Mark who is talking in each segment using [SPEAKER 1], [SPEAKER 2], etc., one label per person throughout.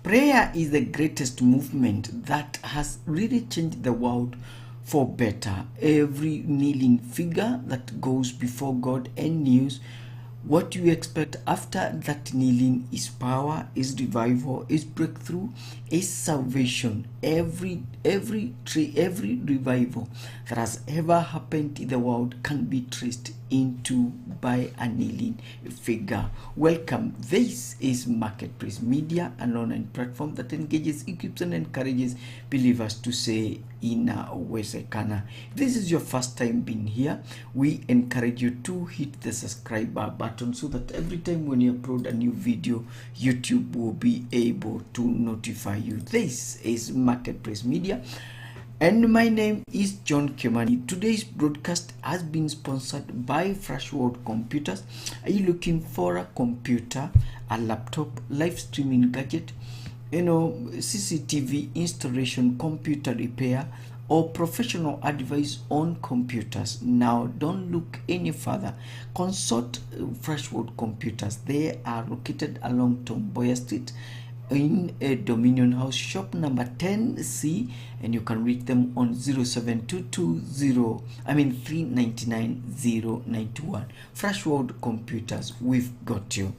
[SPEAKER 1] Prayer is the greatest movement that has really changed the world for better. Every kneeling figure that goes before God and kneels what you expect after that kneeling is power, is revival, is breakthrough, is salvation. Every revival that has ever happened in the world can be traced into by a kneeling figure. Welcome. This is Marketplace Media, an online platform that engages, equips, and encourages believers to say ina uwezekana. If this is your first time being here, we encourage you to hit the subscribe button so that every time when you upload a new video, YouTube will be able to notify you. This is Marketplace Media, and my name is John Kimani. Today's broadcast has been sponsored by Freshworld Computers. Are you looking for a computer, a laptop, live streaming gadget, CCTV installation, computer repair, or professional advice on computers? Now don't look any further. Consult Freshworld Computers. They are located along Tomboya Street in a Dominion House, shop number 10C, and you can reach them on 07220 Freshworld Computers. We've got you.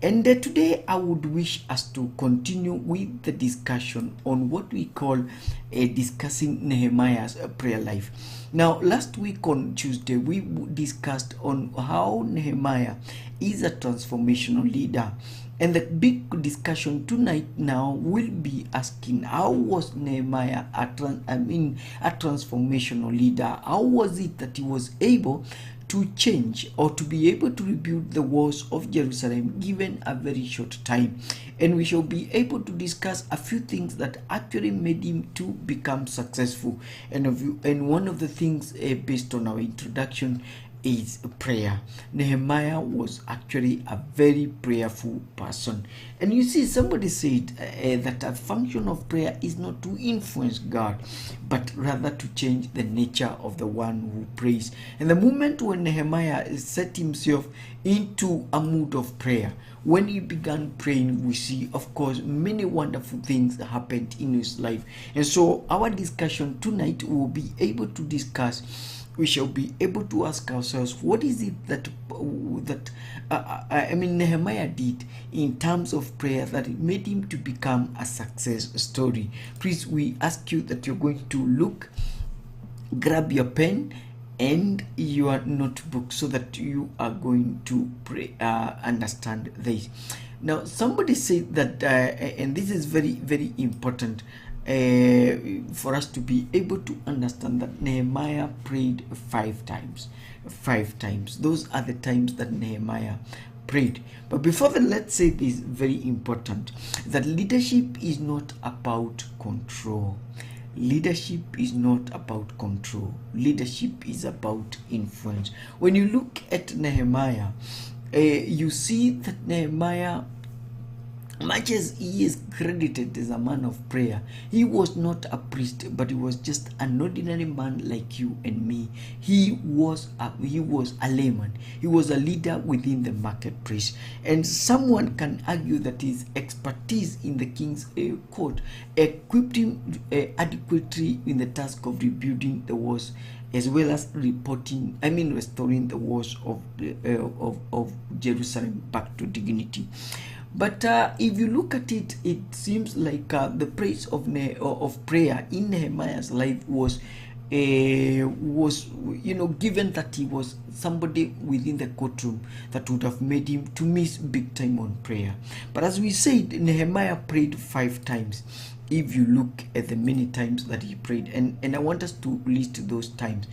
[SPEAKER 1] And today I would wish us to continue with the discussion on what we call discussing Nehemiah's prayer life. Now, last week on Tuesday, we discussed on how Nehemiah is a transformational leader. And the big discussion tonight now will be asking, how was Nehemiah a transformational leader? How was it that he was able to change or to be able to rebuild the walls of Jerusalem given a very short time? And we shall be able to discuss a few things that actually made him to become successful. And one of the things based on our introduction is prayer. Nehemiah was actually a very prayerful person. And you see, somebody said that a function of prayer is not to influence God, but rather to change the nature of the one who prays. And the moment when Nehemiah set himself into a mood of prayer, when he began praying, we see, of course, many wonderful things happened in his life. And so our discussion tonight will be able to discuss, we shall be able to ask ourselves, what is it that Nehemiah did in terms of prayer that it made him to become a success story? Please, we ask you that you're going to look, grab your pen and your notebook so that you are going to understand this. Now, somebody said that, and this is very, very important, for us to be able to understand that Nehemiah prayed 5 times. 5 times. Those are the times that Nehemiah prayed. But before that, let's say this very important, that leadership is not about control. Leadership is not about control. Leadership is about influence. When you look at Nehemiah, you see that Nehemiah, much as he is credited as a man of prayer, he was not a priest, but he was just an ordinary man like you and me. He was a layman. He was a leader within the marketplace. And someone can argue that his expertise in the king's court equipped him adequately in the task of rebuilding the walls, as well as restoring the walls of Jerusalem back to dignity. But if you look at it, it seems like the praise of prayer in Nehemiah's life was given that he was somebody within the courtroom that would have made him to miss big time on prayer. But as we said, Nehemiah prayed 5 times. If you look at the many times that he prayed, and I want us to list those times.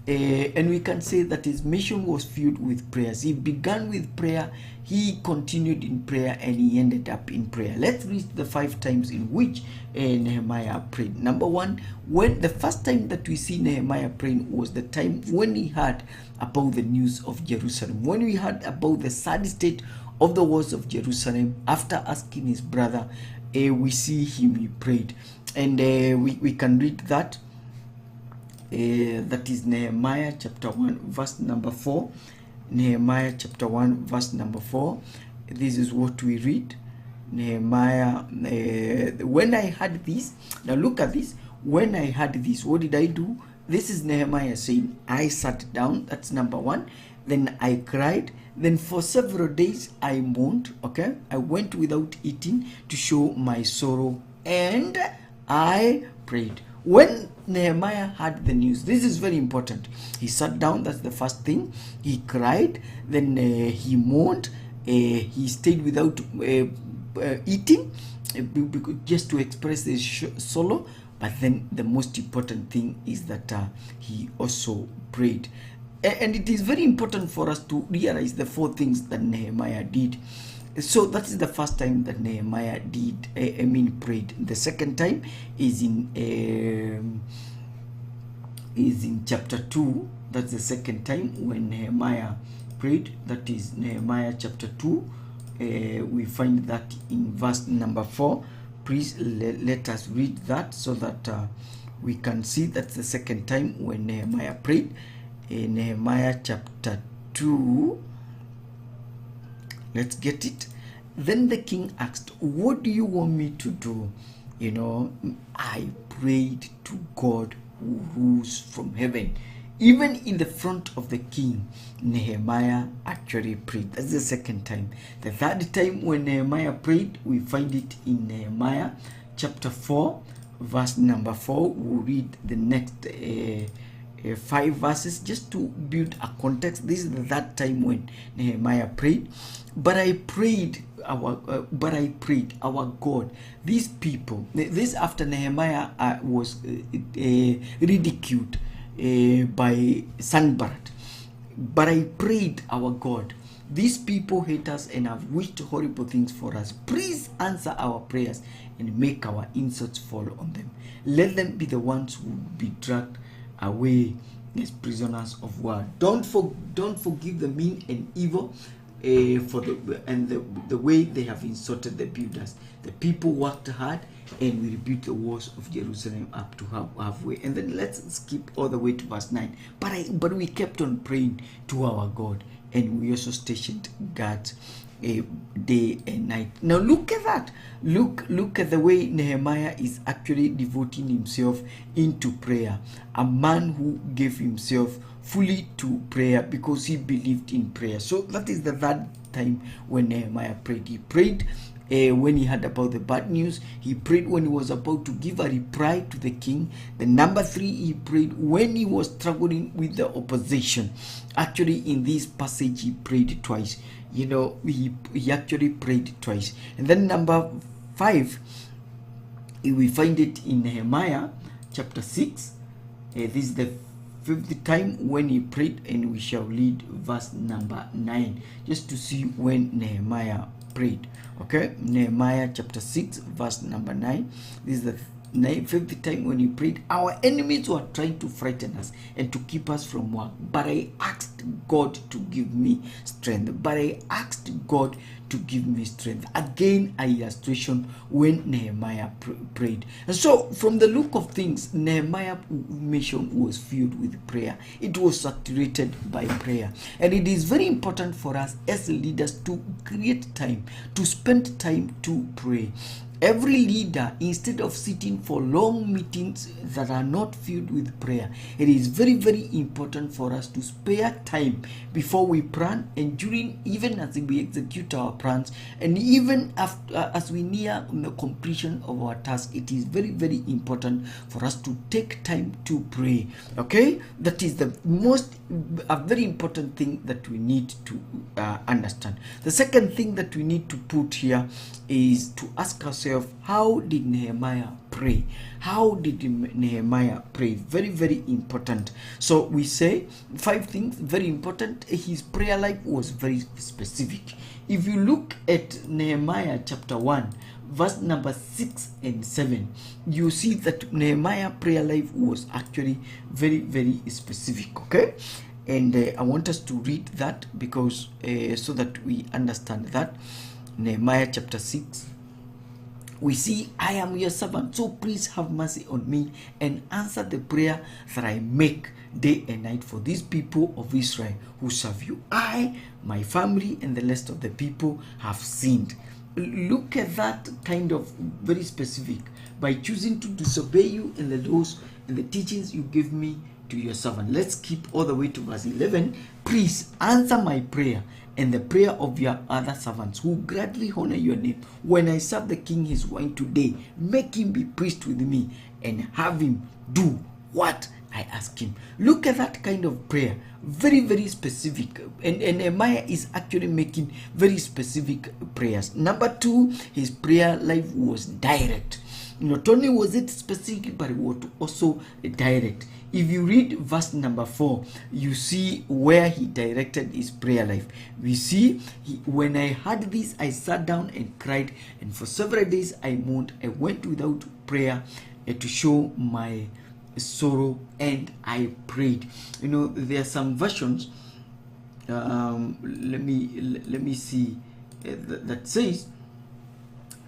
[SPEAKER 1] And we can say that his mission was filled with prayers. He began with prayer, he continued in prayer, and he ended up in prayer. Let's read the 5 times in which Nehemiah prayed. Number 1, when the first time that we see Nehemiah praying was the time when he heard about the news of Jerusalem. When we heard about the sad state of the walls of Jerusalem, after asking his brother, we see him, he prayed. And we can read that. That is Nehemiah chapter 1 verse number 4. Nehemiah chapter 1 verse number 4. This is what we read. Nehemiah, when I had this, now look at this. When I had this, what did I do? This is Nehemiah saying, I sat down. That's number one. Then I cried. Then for several days I mourned. Okay, I went without eating to show my sorrow, and I prayed. When Nehemiah heard the news, this is very important. He sat down. That's the first thing. He cried. Then he mourned. He stayed without eating, just to express his sorrow. But then the most important thing is that he also prayed. And it is very important for us to realize the four things that Nehemiah did. So that is the first time that Nehemiah prayed. The second time is in chapter 2. That's the second time when Nehemiah prayed. That is Nehemiah chapter 2. We find that in verse number 4. Please let us read that so that we can see that's the second time when Nehemiah prayed. In Nehemiah chapter 2, let's get it. Then the king asked, what do you want me to do? I prayed to God who rules from heaven. Even in the front of the king, Nehemiah actually prayed. That's the second time. The third time when Nehemiah prayed, we find it in Nehemiah chapter 4, verse number 4. We'll read the next 5 verses just to build a context. This is the third time when Nehemiah prayed. But I prayed our God. These people, this after Nehemiah was ridiculed by Sanballat. But I prayed our God. These people hate us and have wished horrible things for us. Please answer our prayers and make our insults fall on them. Let them be the ones who will be dragged away as prisoners of war. Don't forgive the mean and evil for the way they have insulted the builders. The people worked hard and we rebuilt the walls of Jerusalem up to halfway. And then let's skip all the way to verse 9. But we kept on praying to our God, and we also stationed guards day and night. Now look at that. Look at the way Nehemiah is actually devoting himself into prayer. A man who gave himself fully to prayer because he believed in prayer. So that is the third time when Nehemiah prayed. He prayed when he heard about the bad news. He prayed when he was about to give a reply to the king. The number 3, he prayed when he was struggling with the opposition. Actually, in this passage, he prayed twice. He actually prayed twice. And then number 5, we find it in Nehemiah chapter 6. This is the 5th time when he prayed, and we shall read verse number 9 just to see when Nehemiah prayed. Okay, Nehemiah chapter 6 verse number 9. This is the 5th time when he prayed. Our enemies were trying to frighten us and to keep us from work, but I asked God to give me strength. Again, an illustration when Nehemiah prayed. And so from the look of things, Nehemiah's mission was filled with prayer. It was saturated by prayer. And it is very important for us as leaders to create time, to spend time to pray. Every leader, instead of sitting for long meetings that are not filled with prayer, it is very, very important for us to spare time before we plan and during, even as we execute our plans, and even after, as we near the completion of our task. It is very, very important for us to take time to pray. Okay, that is a very important thing that we need to understand. The second thing that we need to put here is to ask ourselves, how did Nehemiah pray? How did Nehemiah pray? Very, very important. So we say 5 things, very important. His prayer life was very specific. If you look at Nehemiah chapter 1, verse number 6 and 7, you see that Nehemiah prayer life was actually very, very specific. Okay, and I want us to read that because so that we understand that. Nehemiah chapter 6, we see, I am your servant, so please have mercy on me and answer the prayer that I make day and night for these people of Israel who serve you. I, my family, and the rest of the people have sinned. look at that kind of very specific. By choosing to disobey you and the laws and the teachings you give me to your servant. Let's skip all the way to verse 11. Please answer my prayer and the prayer of your other servants who gladly honor your name. When I serve the king his wine today, make him be priest with me and have him do what I ask him. Look at that kind of prayer. Very, very specific. And Nehemiah is actually making very specific prayers. Number 2, his prayer life was direct. Not only was it specific, but it was also direct. If you read verse number 4, you see where he directed his prayer life. We see, when I heard this, I sat down and cried, and for several days I mourned. I went without prayer to show my sorrow, and I prayed. There are some versions. Let me see that says.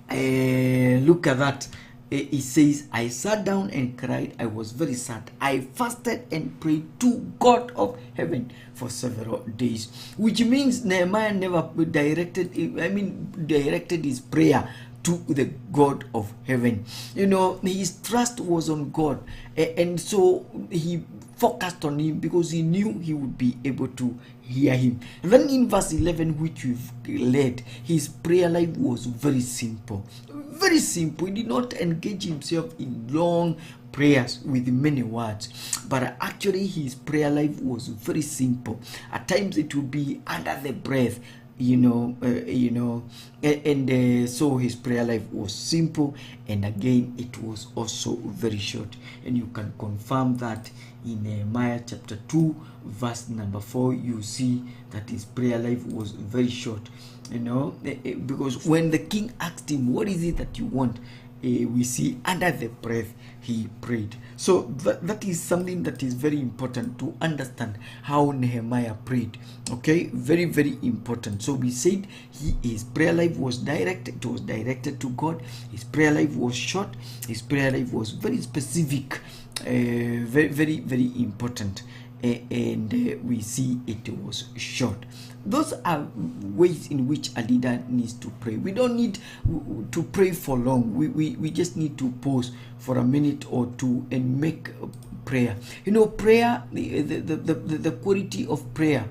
[SPEAKER 1] Look at that. It says, I sat down and cried. I was very sad. I fasted and prayed to God of heaven for several days. Which means Nehemiah never directed his prayer to the God of heaven. His trust was on God. And so he focused on him because he knew he would be able to hear him. And then in verse 11, which we've read, his prayer life was very simple. Very simple. He did not engage himself in long prayers with many words, but actually his prayer life was very simple. At times it would be under the breath, so his prayer life was simple, and again it was also very short. And you can confirm that in Nehemiah chapter 2 verse number 4. You see that his prayer life was very short, because when the king asked him, what is it that you want, we see under the breath he prayed. So that is something that is very important to understand how Nehemiah prayed. Okay, very, very important. So we said his prayer life was direct. It was directed to God. His prayer life was short. His prayer life was very specific, very, very, very important. And we see it was short. Those are ways in which a leader needs to pray. We don't need to pray for long. We just need to pause for a minute or two and make prayer. Prayer, the quality of prayer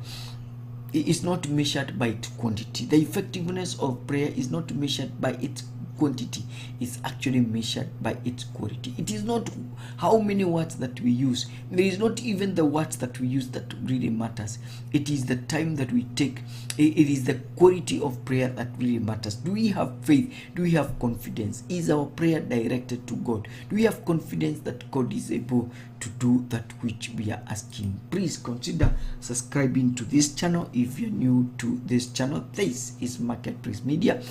[SPEAKER 1] is not measured by its quantity. The effectiveness of prayer is not measured by its quantity, is actually measured by its quality. It is not how many words that we use. There is not even the words that we use that really matters. It is the time that we take. It is the quality of prayer that really matters. Do we have faith? Do we have confidence? Is our prayer directed to God? Do we have confidence that God is able to do that which we are asking? Please consider subscribing to this channel if you're new to this channel. This is Marketplace Media,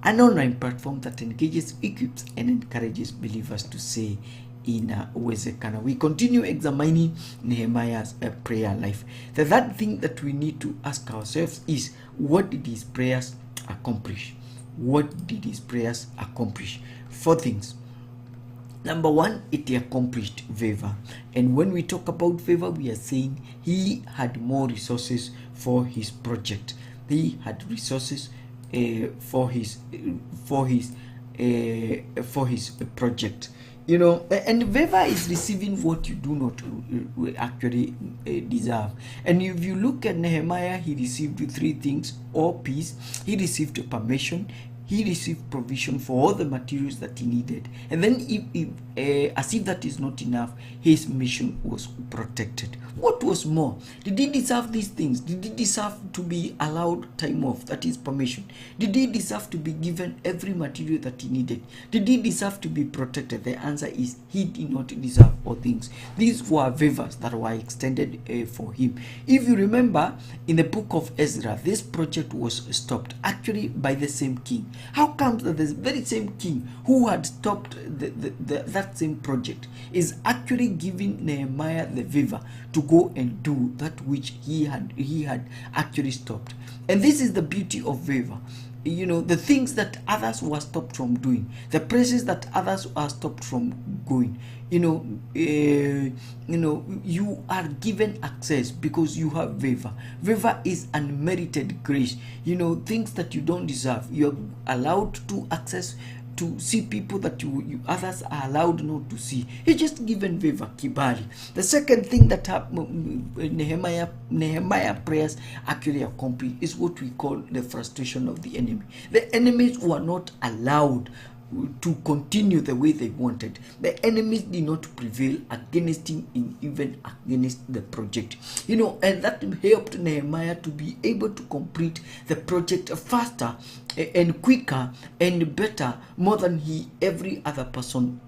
[SPEAKER 1] an online platform that engages, equips, and encourages believers to say in Uwezekana. We continue examining Nehemiah's prayer life. The third thing that we need to ask ourselves is, what did his prayers accomplish? What did his prayers accomplish? 4 things. Number 1, it accomplished favor. And when we talk about favor, we are saying he had more resources for his project. He had resources for his project. And favor is receiving what you do not actually deserve. And if you look at Nehemiah, he received 3 things: all peace, he received permission, he received provision for all the materials that he needed. And then as if that is not enough, his mission was protected. What was more? Did he deserve these things? Did he deserve to be allowed time off, that is permission? Did he deserve to be given every material that he needed? Did he deserve to be protected? The answer is, he did not deserve all things. These were favors that were extended for him. If you remember, in the book of Ezra, this project was stopped actually by the same king. How comes that the very same king who had stopped that same project is actually giving Nehemiah the favor to go and do that which he had actually stopped? And this is the beauty of favor. the things that others were stopped from doing, the places that others are stopped from going, you are given access because you have favor. Favor is unmerited grace. Things that you don't deserve, you're allowed to access, to see people that you others are allowed not to see. You're just given favor, kibali. The second thing that Nehemiah prayers actually accomplished is what we call the frustration of the enemy. The enemies were not allowed to continue the way they wanted. The enemies did not prevail against him, even against the project. And that helped Nehemiah to be able to complete the project faster and quicker and better, more than every other person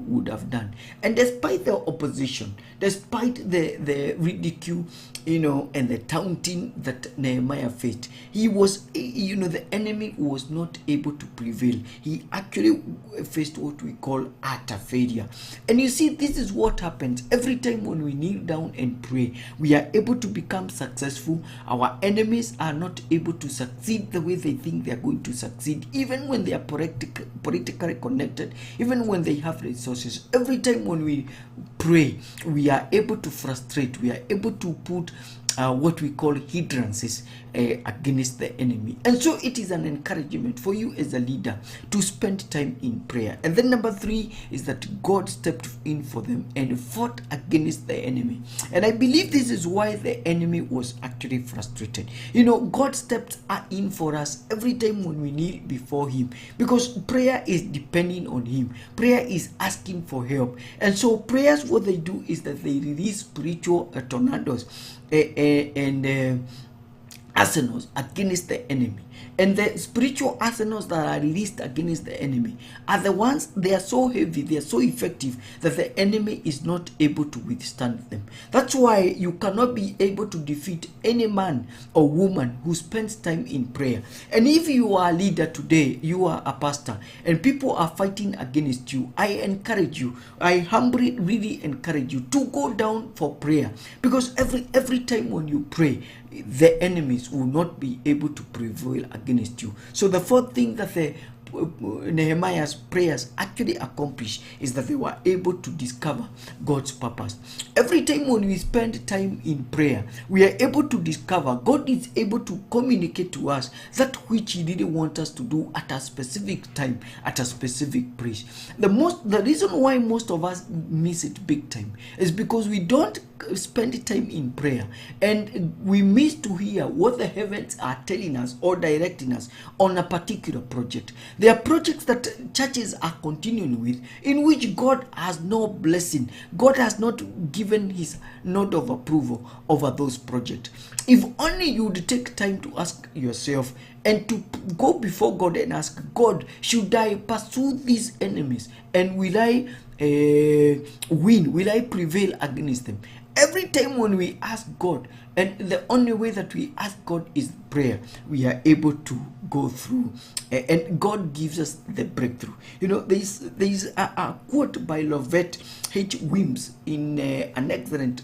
[SPEAKER 1] would have done. And despite the opposition, despite the ridicule, and the taunting that Nehemiah faced, he was, the enemy was not able to prevail. He actually faced what we call utter failure. And you see, this is what happens every time when we kneel down and pray. We are able to become successful. Our enemies are not able to succeed the way they think they are going to succeed, even when they are politically connected, even when they have resources. Every time when we pray, we are able to frustrate, we are able to put what we call hindrances against the enemy. And so it is an encouragement for you as a leader to spend time in prayer. And then number 3 is that God stepped in for them and fought against the enemy. And I believe this is why the enemy was actually frustrated. God stepped in for us every time when we kneel before him, because prayer is depending on him. Prayer is asking for help. And so prayers, what they do is that they release spiritual tornadoes and arsenals against the enemy. And the spiritual arsenals that are released against the enemy are the ones, they are so heavy, they are so effective that the enemy is not able to withstand them. That's why you cannot be able to defeat any man or woman who spends time in prayer. And if you are a leader today, you are a pastor, and people are fighting against you, I encourage you, I humbly really encourage you to go down for prayer, because every time when you pray, the enemies will not be able to prevail against you. So the fourth thing that Nehemiah's prayers actually accomplished is that they were able to discover God's purpose. Every time when we spend time in prayer, we are able to discover, God is able to communicate to us that which he didn't want us to do at a specific time, at a specific place. The reason why most of us miss it big time is because we don't spend time in prayer, and we miss to hear what the heavens are telling us or directing us on a particular project. There are projects that churches are continuing with, in which God has no blessing. God has not given his nod of approval over those projects. If only you would take time to ask yourself and to go before God and ask God, should I pursue these enemies, and will I win? Will I prevail against them? Every time when we ask God, and the only way that we ask God is prayer, we are able to go through, and God gives us the breakthrough. There is a quote by Lovett H. Wims in an excellent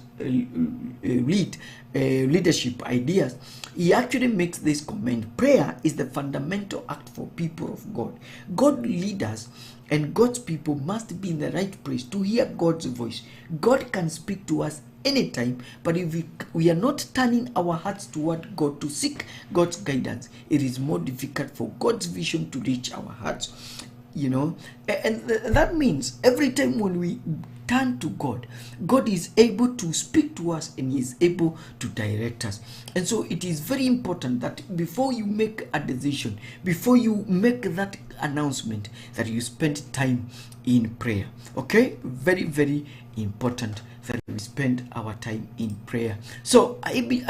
[SPEAKER 1] leadership ideas. He actually makes this comment: prayer is the fundamental act for people of God. God leaders and God's people must be in the right place to hear God's voice. God can speak to us anytime, but if we are not turning our hearts toward God to seek God's guidance, it is more difficult for God's vision to reach our hearts. And that means every time when we turn to God, God is able to speak to us and he is able to direct us. And so it is very important that before you make a decision, before you make that announcement, that you spend time in prayer. Okay? Very, very important that we spend our time in prayer. So we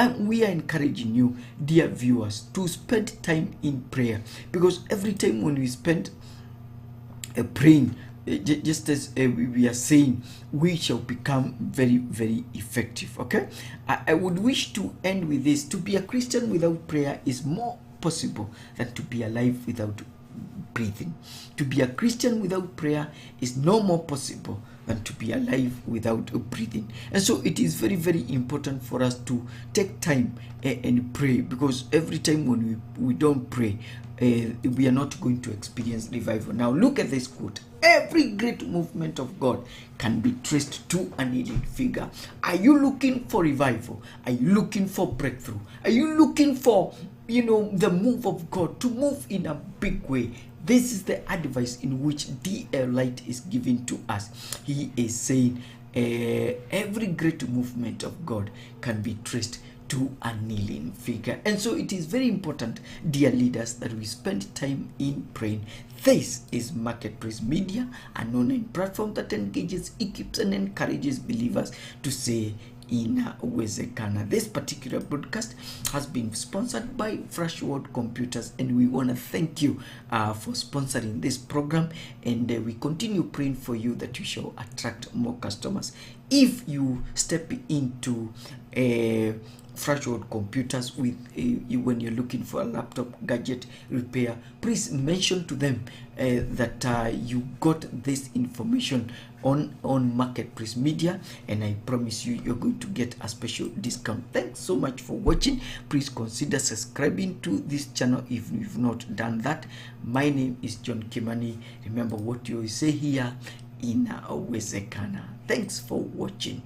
[SPEAKER 1] are encouraging you, dear viewers, to spend time in prayer, because every time when we spend praying, just as we are saying, we shall become very, very effective. Okay, I would wish to end with this: to be a Christian without prayer is more possible than to be alive without breathing. To be a Christian without prayer is no more possible than to be alive without breathing. And so it is very, very important for us to take time and pray, because every time when we don't pray, we are not going to experience revival. Now look at this quote: every great movement of God can be traced to a kneeling figure. Are you looking for revival? Are you looking for breakthrough? Are you looking for, the move of God to move in a big way? This is the advice in which D.L. Light is giving to us. He is saying every great movement of God can be traced to a kneeling figure. And so it is very important, dear leaders, that we spend time in praying. This is Marketplace Media, an online platform that engages, equips, and encourages believers to say, inawezekana. This particular broadcast has been sponsored by Freshword Computers, and we want to thank you for sponsoring this program, and we continue praying for you that you shall attract more customers. If you step into Freshword Computers with when you're looking for a laptop gadget repair, please mention to them that you got this information on Marketplace Media, and I promise you, you're going to get a special discount. Thanks so much for watching. Please consider subscribing to this channel if you've not done that. My name is John Kimani. Remember what you say here, inawezekana. Thanks for watching.